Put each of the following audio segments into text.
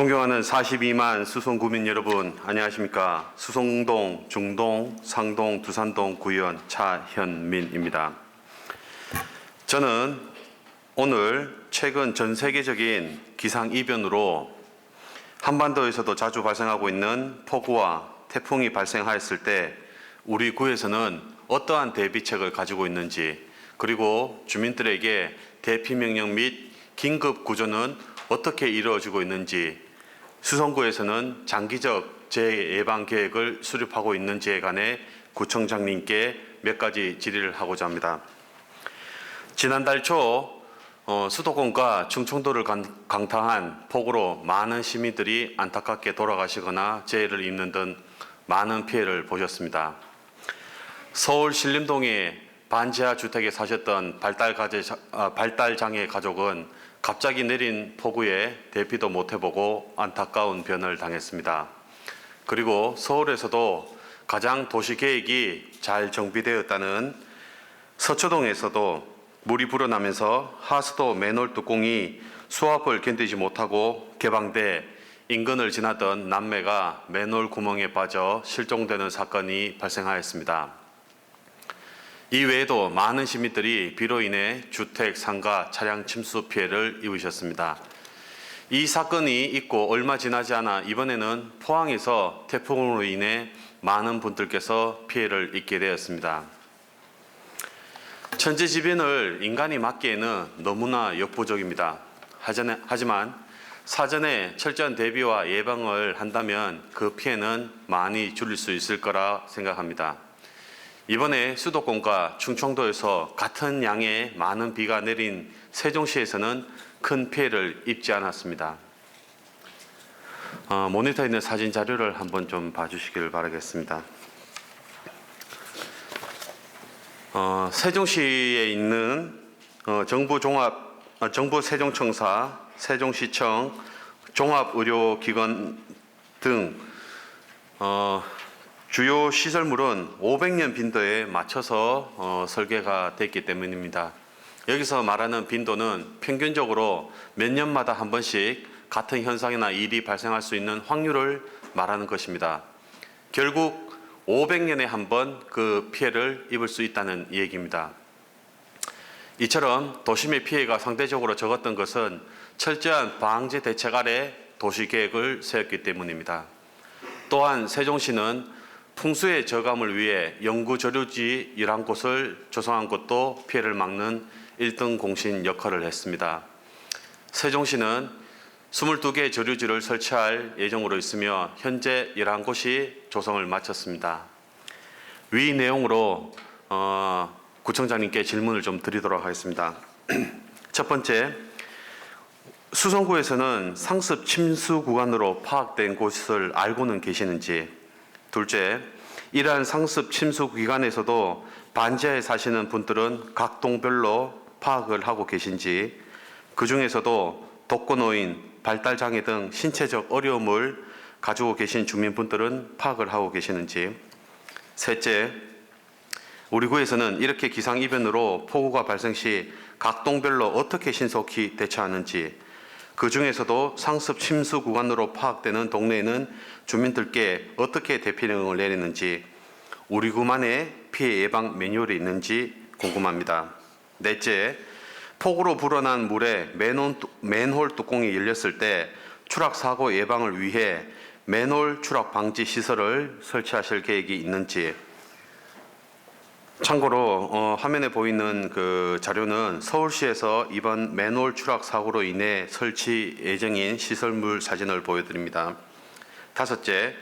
존경하는 42만 수송구민 여러분, 안녕하십니까? 수송동, 중동, 상동, 두산동 구의원 차현민입니다. 저는 오늘 최근 전 세계적인 기상이변으로 한반도에서도 자주 발생하고 있는 폭우와 태풍이 발생하였을 때 우리 구에서는 어떠한 대비책을 가지고 있는지, 그리고 주민들에게 대피명령 및 긴급 구조는 어떻게 이루어지고 있는지, 수성구에서는 장기적 재예방 계획을 수립하고 있는지에 관해 구청장님께 몇 가지 질의를 하고자 합니다. 지난달 초 수도권과 충청도를 강타한 폭우로 많은 시민들이 안타깝게 돌아가시거나 재해를 입는 등 많은 피해를 보셨습니다. 서울 신림동의 반지하 주택에 사셨던 발달장애 가족은 갑자기 내린 폭우에 대피도 못 해보고 안타까운 변을 당했습니다. 그리고 서울에서도 가장 도시계획이 잘 정비되었다는 서초동에서도 물이 불어나면서 하수도 맨홀 뚜껑이 수압을 견디지 못하고 개방돼 인근을 지나던 남매가 맨홀 구멍에 빠져 실종되는 사건이 발생하였습니다. 이 외에도 많은 시민들이 비로 인해 주택, 상가, 차량 침수 피해를 입으셨습니다. 이 사건이 있고 얼마 지나지 않아 이번에는 포항에서 태풍으로 인해 많은 분들께서 피해를 입게 되었습니다. 천재지변을 인간이 막기에는 너무나 역부족입니다. 하지만 사전에 철저한 대비와 예방을 한다면 그 피해는 많이 줄일 수 있을 거라 생각합니다. 이번에 수도권과 충청도에서 같은 양의 많은 비가 내린 세종시에서는 큰 피해를 입지 않았습니다. 모니터에 있는 사진 자료를 한번 좀 봐주시길 바라겠습니다. 세종시에 있는 정부 세종청사, 세종시청, 종합의료기관 등 주요 시설물은 500년 빈도에 맞춰서 설계가 됐기 때문입니다. 여기서 말하는 빈도는 평균적으로 몇 년마다 한 번씩 같은 현상이나 일이 발생할 수 있는 확률을 말하는 것입니다. 결국 500년에 한 번 그 피해를 입을 수 있다는 얘기입니다. 이처럼 도심의 피해가 상대적으로 적었던 것은 철저한 방제 대책 아래 도시계획을 세웠기 때문입니다. 또한 세종시는 풍수의 저감을 위해 연구저류지 11곳을 조성한 것도 피해를 막는 1등 공신 역할을 했습니다. 세종시는 22개 저류지를 설치할 예정으로 있으며 현재 11곳이 조성을 마쳤습니다. 위 내용으로 구청장님께 질문을 좀 드리도록 하겠습니다. 첫 번째, 수성구에서는 상습 침수 구간으로 파악된 곳을 알고는 계시는지, 둘째, 이러한 상습 침수 기간에서도 반지하에 사시는 분들은 각 동별로 파악을 하고 계신지, 그 중에서도 독거노인, 발달장애 등 신체적 어려움을 가지고 계신 주민분들은 파악을 하고 계시는지, 셋째, 우리 구에서는 이렇게 기상이변으로 폭우가 발생 시 각 동별로 어떻게 신속히 대처하는지, 그 중에서도 상습 침수 구간으로 파악되는 동네에는 주민들께 어떻게 대피령을 내리는지, 우리 구만의 피해 예방 매뉴얼이 있는지 궁금합니다. 넷째, 폭우로 불어난 물에 맨홀 뚜껑이 열렸을 때 추락 사고 예방을 위해 맨홀 추락 방지 시설을 설치하실 계획이 있는지. 참고로 화면에 보이는 그 자료는 서울시에서 이번 맨홀 추락 사고로 인해 설치 예정인 시설물 사진을 보여드립니다. 다섯째,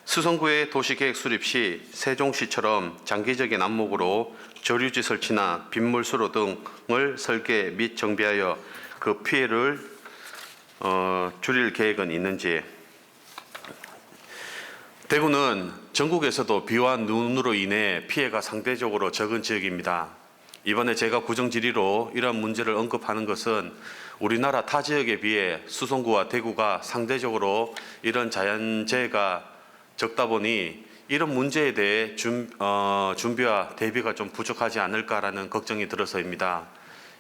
수성구의 도시계획 수립 시 세종시처럼 장기적인 안목으로 저류지 설치나 빗물 수로 등을 설계 및 정비하여 그 피해를 줄일 계획은 있는지. 대구는 전국에서도 비와 눈으로 인해 피해가 상대적으로 적은 지역입니다. 이번에 제가 구정질의로 이러한 문제를 언급하는 것은 우리나라 타 지역에 비해 수성구와 대구가 상대적으로 이런 자연재해가 적다 보니 이런 문제에 대해 준비와 대비가 좀 부족하지 않을까라는 걱정이 들어서입니다.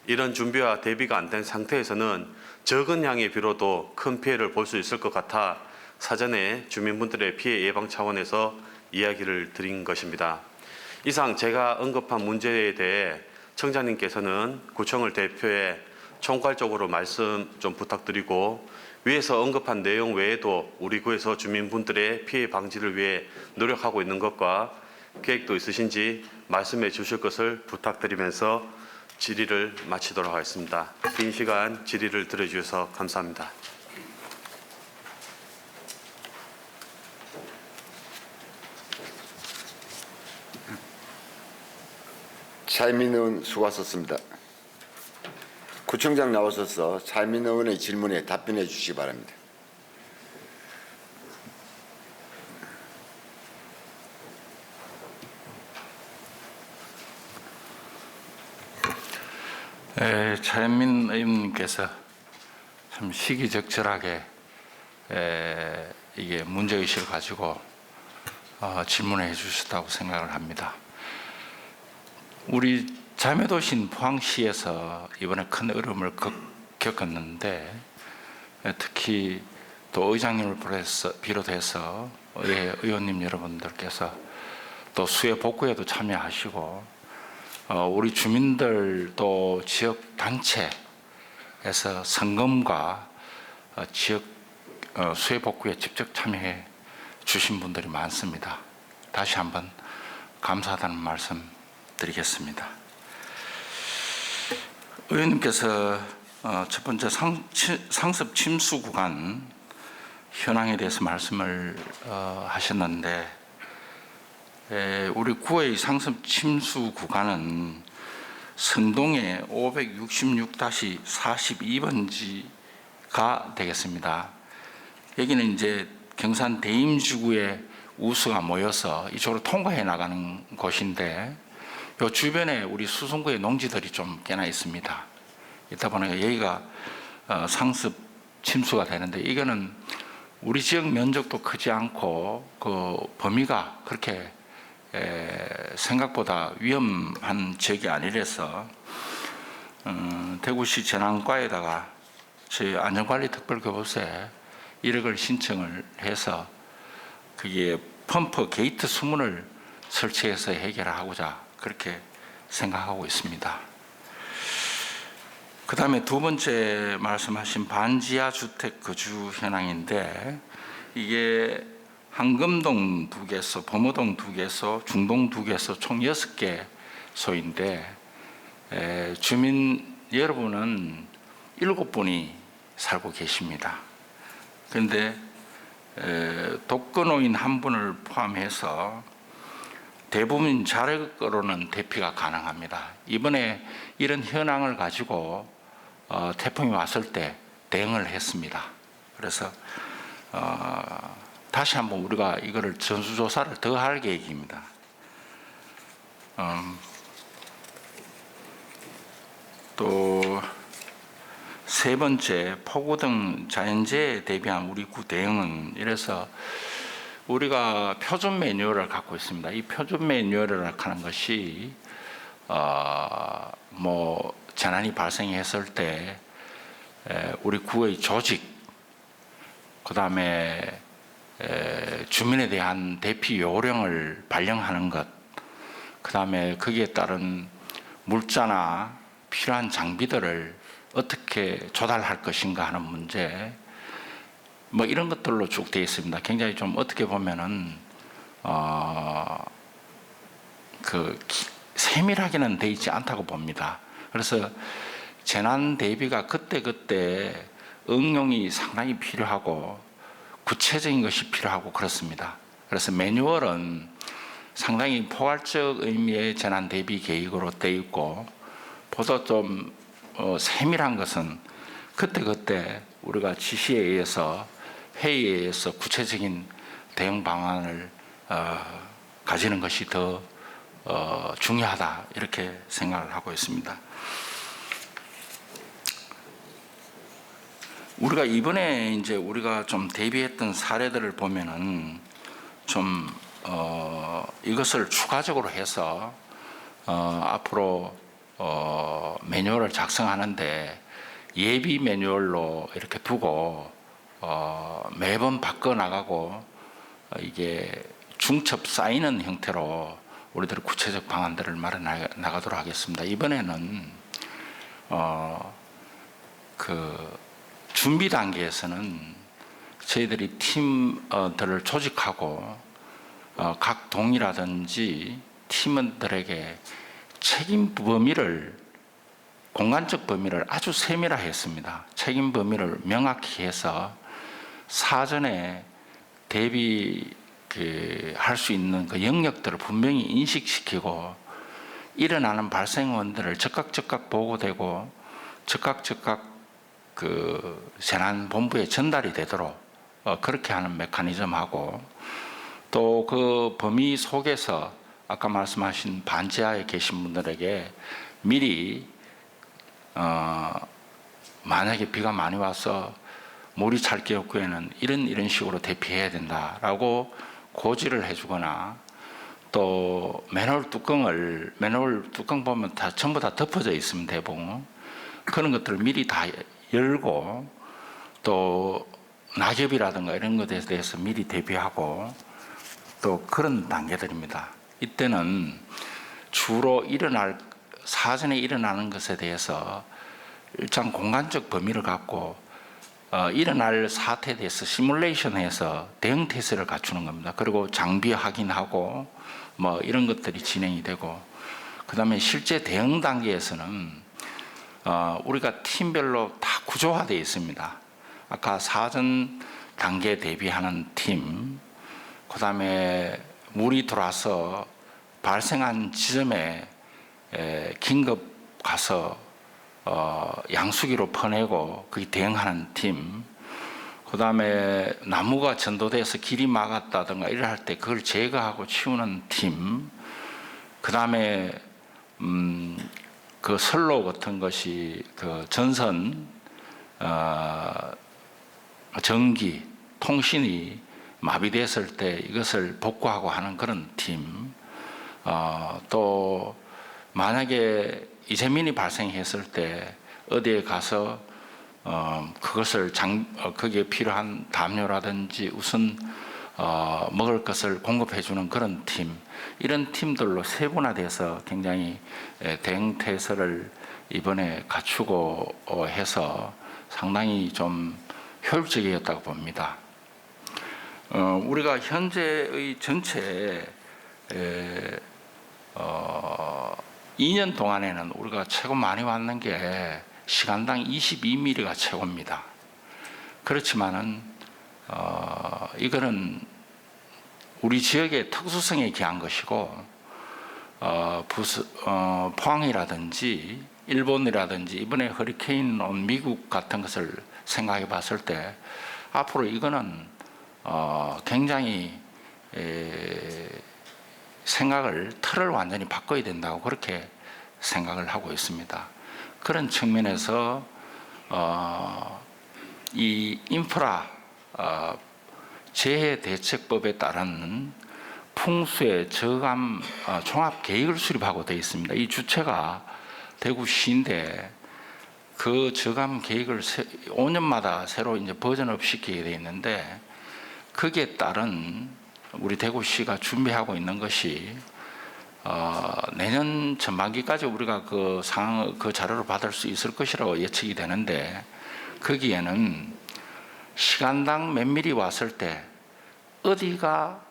이런 준비와 대비가 안 된 상태에서는 적은 양의 비로도 큰 피해를 볼 수 있을 것 같아 사전에 주민분들의 피해 예방 차원에서 이야기를 드린 것입니다. 이상 제가 언급한 문제에 대해 청장님께서는 구청을 대표해 총괄적으로 말씀 좀 부탁드리고, 위에서 언급한 내용 외에도 우리 구에서 주민분들의 피해 방지를 위해 노력하고 있는 것과 계획도 있으신지 말씀해 주실 것을 부탁드리면서 질의를 마치도록 하겠습니다. 긴 시간 질의를 들어주셔서 감사합니다. 차이민 의원 수고하셨습니다. 구청장 나오셔서 차이민 의원의 질문에 답변해 주시기 바랍니다. 차이민 의원님께서 참 시기적절하게 이게 문제의식을 가지고 질문해 주셨다고 생각을 합니다. 우리 자매도시인 포항시에서 이번에 큰 어려움을 겪었는데, 특히 또 의장님을 비롯해서 의원님 여러분들께서 또 수해 복구에도 참여하시고, 우리 주민들 또 지역 단체에서 성금과 지역 수해 복구에 직접 참여해 주신 분들이 많습니다. 다시 한번 감사하다는 말씀 드리겠습니다. 의원님께서 첫 번째 상습 침수 구간 현황에 대해서 말씀을 하셨는데, 우리 구의 상습 침수 구간은 선동의 566-42번지가 되겠습니다. 여기는 이제 경산 대임지구의 우수가 모여서 이쪽으로 통과해 나가는 곳인데, 요 주변에 우리 수성구의 농지들이 좀 꽤나 있습니다. 있다 보니까 여기가 상습 침수가 되는데, 이거는 우리 지역 면적도 크지 않고 그 범위가 그렇게 생각보다 위험한 지역이 아니라서 대구시 재난과에다가 저희 안전관리특별교부서에 1억을 신청을 해서 그게 펌프 게이트 수문을 설치해서 해결하고자 그렇게 생각하고 있습니다. 그 다음에 두 번째 말씀하신 반지하 주택 거주 현황인데, 이게 한금동 2개소, 범어동 2개소, 중동 2개소 총 6개소인데, 주민 여러분은 7분이 살고 계십니다. 그런데 독거노인 1분을 포함해서 대부분 자력으로는 대피가 가능합니다. 이번에 이런 현황을 가지고 태풍이 왔을 때 대응을 했습니다. 그래서 다시 한번 우리가 이거를 전수조사를 더 할 계획입니다. 또 세 번째, 폭우 등 자연재해에 대비한 우리 구 대응은, 이래서 우리가 표준 매뉴얼을 갖고 있습니다. 이 표준 매뉴얼을 하는 것이 뭐 재난이 발생했을 때 우리 구의 조직, 그 다음에 주민에 대한 대피 요령을 발령하는 것, 그 다음에 거기에 따른 물자나 필요한 장비들을 어떻게 조달할 것인가 하는 문제, 뭐 이런 것들로 쭉 되어 있습니다. 굉장히 좀 어떻게 보면은 세밀하게는 되어 있지 않다고 봅니다. 그래서 재난 대비가 그때그때 응용이 상당히 필요하고 구체적인 것이 필요하고 그렇습니다. 그래서 매뉴얼은 상당히 포괄적 의미의 재난 대비 계획으로 되어 있고, 보다 좀 세밀한 것은 그때그때 우리가 지시에 의해서, 회의에 의해서 구체적인 대응 방안을 가지는 것이 더 중요하다, 이렇게 생각을 하고 있습니다. 우리가 이번에 이제 우리가 좀 대비했던 사례들을 보면은 좀 이것을 추가적으로 해서 앞으로 매뉴얼을 작성하는데 예비 매뉴얼로 이렇게 두고 매번 바꿔 나가고 이게 중첩 쌓이는 형태로 우리들의 구체적 방안들을 마련해 나가도록 하겠습니다. 이번에는 그 준비 단계에서는 저희들이 팀들을 조직하고 각 동이라든지 팀원들에게 책임 범위를 공간적 범위를 아주 세밀화했습니다. 책임 범위를 명확히 해서 사전에 대비할 수 있는 그 영역들을 분명히 인식시키고 일어나는 발생원들을 즉각 보고되고 즉각 그 재난본부에 전달이 되도록 그렇게 하는 메커니즘하고 또 그 범위 속에서 아까 말씀하신 반지하에 계신 분들에게 미리 만약에 비가 많이 와서 물이 찰 경우에는 이런 식으로 대피해야 된다라고 고지를 해주거나 또 맨홀 뚜껑 보면 다 전부 다 덮어져 있으면 대부분 그런 것들을 미리 다 열고 또 낙엽이라든가 이런 것에 대해서 미리 대비하고 또 그런 단계들입니다. 이때는 주로 사전에 일어나는 것에 대해서 일정 공간적 범위를 갖고 일어날 사태에 대해서 시뮬레이션해서 대응 태세를 갖추는 겁니다. 그리고 장비 확인하고 뭐 이런 것들이 진행이 되고 그 다음에 실제 대응 단계에서는 우리가 팀별로 다 구조화되어 있습니다. 아까 사전 단계 대비하는 팀, 그 다음에 물이 들어와서 발생한 지점에 긴급 가서 양수기로 퍼내고 거기 대응하는 팀, 그 다음에 나무가 전도돼서 길이 막았다든가 이럴 때 그걸 제거하고 치우는 팀, 그 다음에 그 선로 같은 것이 그 전선, 전기, 통신이 마비됐을 때 이것을 복구하고 하는 그런 팀, 또 만약에 이재민이 발생했을 때 어디에 가서 그것을 거기에 필요한 담요라든지 우선 먹을 것을 공급해 주는 그런 팀, 이런 팀들로 세분화돼서 굉장히 대응 태세를 이번에 갖추고 해서 상당히 좀 효율적이었다고 봅니다. 우리가 현재의 전체 2년 동안에는 우리가 최고 많이 왔는 게 시간당 22mm가 최고입니다. 그렇지만은 이거는 우리 지역의 특수성에 기한 것이고 포항이라든지 일본이라든지 이번에 허리케인 온 미국 같은 것을 생각해 봤을 때 앞으로 이거는 굉장히 틀을 완전히 바꿔야 된다고 그렇게 생각을 하고 있습니다. 그런 측면에서 이 인프라 재해 대책법에 따른 풍수의 저감 종합 계획을 수립하고 되어 있습니다. 이 주체가 대구시인데 그 저감 계획을 5년마다 새로 이제 버전업 시키게 되어 있는데 거기에 따른 우리 대구시가 준비하고 있는 것이 내년 전반기까지 우리가 그 자료를 받을 수 있을 것이라고 예측이 되는데 거기에는 시간당 몇 미리 왔을 때 어디가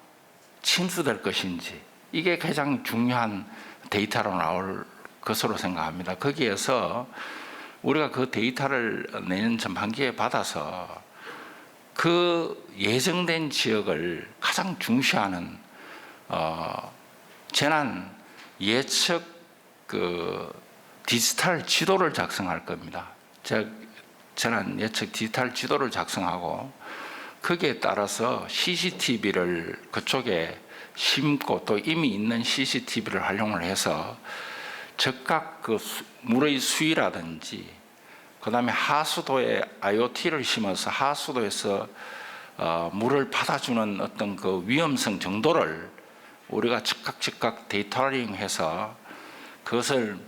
침수될 것인지 이게 가장 중요한 데이터로 나올 것으로 생각합니다. 거기에서 우리가 그 데이터를 내년 전반기에 받아서 그 예정된 지역을 가장 중시하는 재난 예측 그 디지털 지도를 작성할 겁니다. 재난 예측 디지털 지도를 작성하고 거기에 따라서 CCTV를 그쪽에 심고 또 이미 있는 CCTV를 활용을 해서 즉각 그 물의 수위라든지 그 다음에 하수도에 IoT를 심어서 하수도에서 물을 받아주는 어떤 그 위험성 정도를 우리가 즉각 데이터링해서 그것을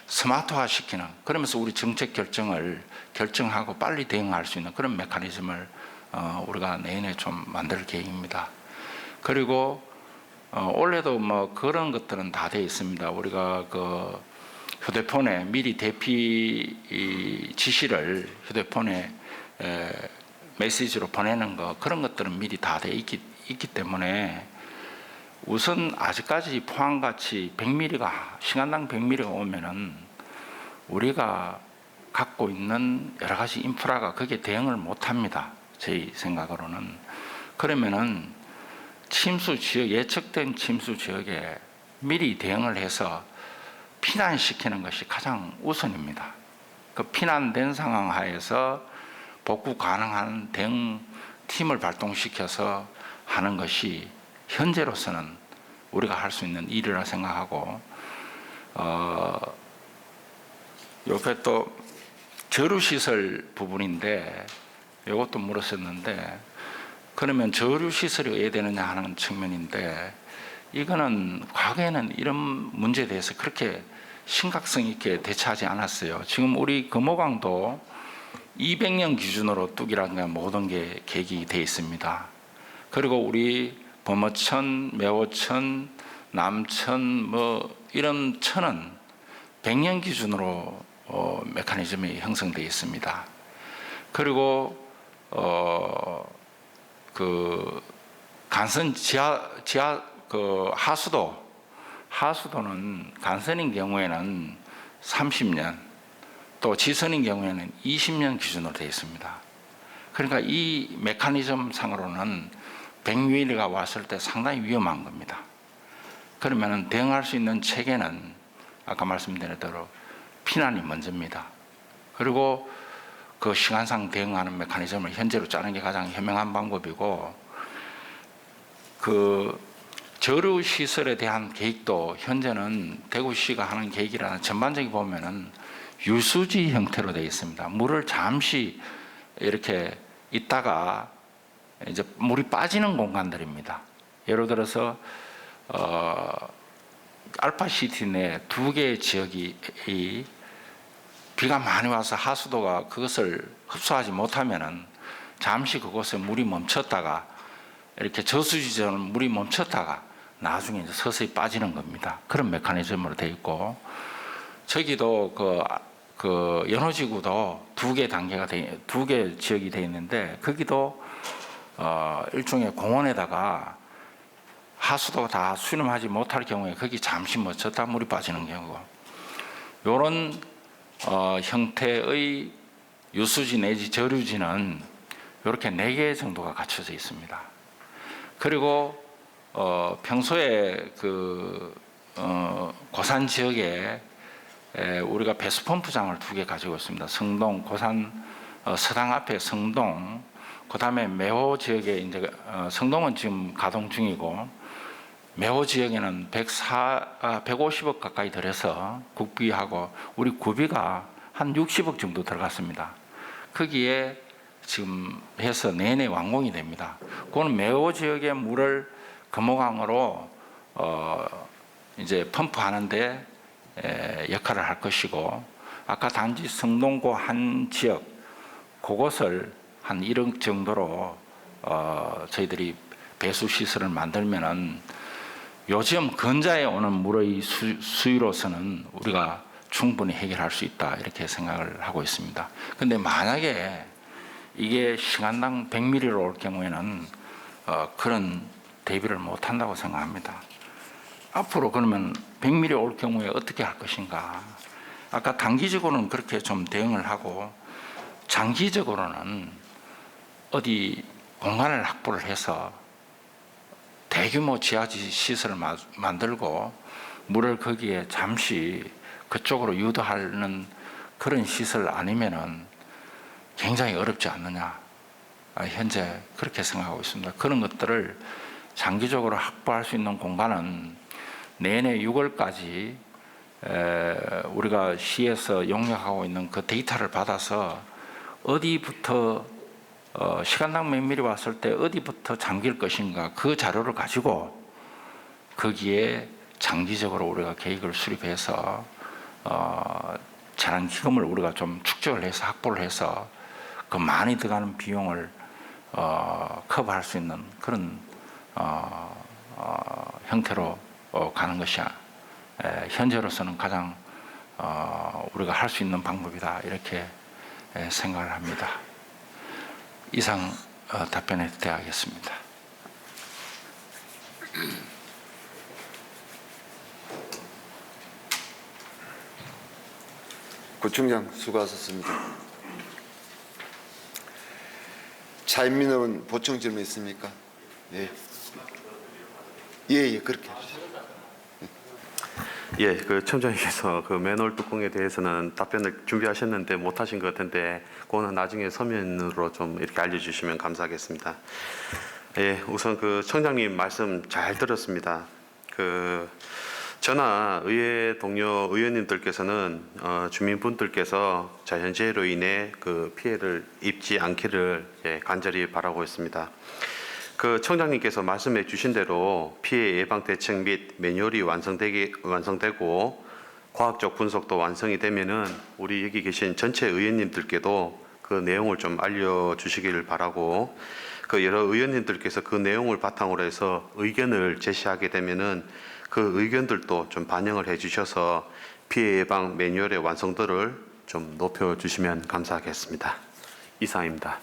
스마트화시키는, 그러면서 우리 정책 결정을 결정하고 빨리 대응할 수 있는 그런 메커니즘을 우리가 내년에 좀 만들 계획입니다. 그리고 올해도 뭐 그런 것들은 다 되어 있습니다. 우리가 그 휴대폰에 미리 대피 지시를 휴대폰에 메시지로 보내는 거, 그런 것들은 미리 다 되어 있기 때문에 우선 아직까지 포항같이 100mm가 시간당 100mm가 오면은 우리가 갖고 있는 여러 가지 인프라가 거기에 대응을 못합니다. 저희 생각으로는. 그러면은 침수 지역, 예측된 침수 지역에 미리 대응을 해서 피난시키는 것이 가장 우선입니다. 그 피난된 상황 하에서 복구 가능한 대응 팀을 발동시켜서 하는 것이 현재로서는 우리가 할 수 있는 일이라 생각하고, 옆에 또 저류시설 부분인데 이것도 물었었는데, 그러면 저류시설이 왜 되느냐 하는 측면인데, 이거는 과거에는 이런 문제에 대해서 그렇게 심각성 있게 대처하지 않았어요. 지금 우리 금호강도 200년 기준으로 뚝이라는 모든 게 계획되어 있습니다. 그리고 우리 범어천, 매호천, 남천 뭐 이런 천은 100년 기준으로 메커니즘이 형성되어 있습니다. 그리고 그 간선 지하 그 하수도는 간선인 경우에는 30년, 또 지선인 경우에는 20년 기준으로 되어 있습니다. 그러니까 이 메커니즘 상으로는 100mm가 왔을 때 상당히 위험한 겁니다. 그러면 대응할 수 있는 체계는 아까 말씀드린 대로 피난이 먼저입니다. 그리고 그 시간상 대응하는 메커니즘을 현재로 짜는 게 가장 현명한 방법이고, 그 저류 시설에 대한 계획도 현재는 대구시가 하는 계획이라는 전반적인 보면은 유수지 형태로 되어 있습니다. 물을 잠시 이렇게 있다가 이제 물이 빠지는 공간들입니다. 예를 들어서 알파시티 내 2개의 지역이 비가 많이 와서 하수도가 그것을 흡수하지 못하면은 잠시 그곳에 물이 멈췄다가, 이렇게 저수지처럼 물이 멈췄다가 나중에 이제 서서히 빠지는 겁니다. 그런 메커니즘으로 되어 있고, 저기도 그 연호지구도 2개 지역이 되어 있는데, 거기도 일종의 공원에다가 하수도가 다 수렴하지 못할 경우에 거기 잠시 멈췄다 물이 빠지는 경우, 이런 형태의 유수지 내지 저류지는 이렇게 4개 정도가 갖춰져 있습니다. 그리고 평소에 그 고산 지역에 우리가 배수펌프장을 2개 가지고 있습니다. 성동, 고산 서당 앞에 성동, 그 다음에 매호 지역에 이제 성동은 지금 가동 중이고, 매호 지역에는 150억 가까이 들여서 국비하고 우리 구비가 한 60억 정도 들어갔습니다. 거기에 지금 해서 내내 완공이 됩니다. 그거는 매호 지역의 물을 금호강으로 이제 펌프하는데 역할을 할 것이고, 아까 단지 성동고 한 지역 그것을 한 1억 정도로 저희들이 배수 시설을 만들면은 요즘 건자에 오는 물의 수위로서는 우리가 충분히 해결할 수 있다, 이렇게 생각을 하고 있습니다. 근데 만약에 이게 시간당 100mm로 올 경우에는 그런 대비를 못 한다고 생각합니다. 앞으로 그러면 100mm 올 경우에 어떻게 할 것인가? 아까 단기적으로는 그렇게 좀 대응을 하고, 장기적으로는 어디 공간을 확보를 해서 대규모 지하지 시설을 만들고 물을 거기에 잠시 그쪽으로 유도하는 그런 시설 아니면은 굉장히 어렵지 않느냐, 현재 그렇게 생각하고 있습니다. 그런 것들을 장기적으로 확보할 수 있는 공간은 내년 6월까지 우리가 시에서 용역하고 있는 그 데이터를 받아서 어디부터 시간당 몇 미리 왔을 때 어디부터 잠길 것인가, 그 자료를 가지고 거기에 장기적으로 우리가 계획을 수립해서 재난 기금을 우리가 좀 축적을 해서 확보를 해서 그 많이 들어가는 비용을 커버할 수 있는 그런 형태로 가는 것이 현재로서는 가장 우리가 할 수 있는 방법이다 이렇게 생각을 합니다. 이상 답변에 대하겠습니다. 구청장 수고하셨습니다. 차인민 의원 보충 질문 있습니까? 예. 예, 그렇게 하시죠. 예, 그 청장님께서 그 맨홀 뚜껑에 대해서는 답변을 준비하셨는데 못하신 것 같은데 그거는 나중에 서면으로 좀 이렇게 알려주시면 감사하겠습니다. 예, 우선 그 청장님 말씀 잘 들었습니다. 저나 의회 동료 의원님들께서는 주민분들께서 자연재해로 인해 그 피해를 입지 않기를 간절히 바라고 있습니다. 그 청장님께서 말씀해 주신 대로 피해 예방 대책 및 매뉴얼이 완성되고 과학적 분석도 완성이 되면은 우리 여기 계신 전체 의원님들께도 그 내용을 좀 알려주시기를 바라고, 그 여러 의원님들께서 그 내용을 바탕으로 해서 의견을 제시하게 되면은 그 의견들도 좀 반영을 해주셔서 피해 예방 매뉴얼의 완성도를 좀 높여주시면 감사하겠습니다. 이상입니다.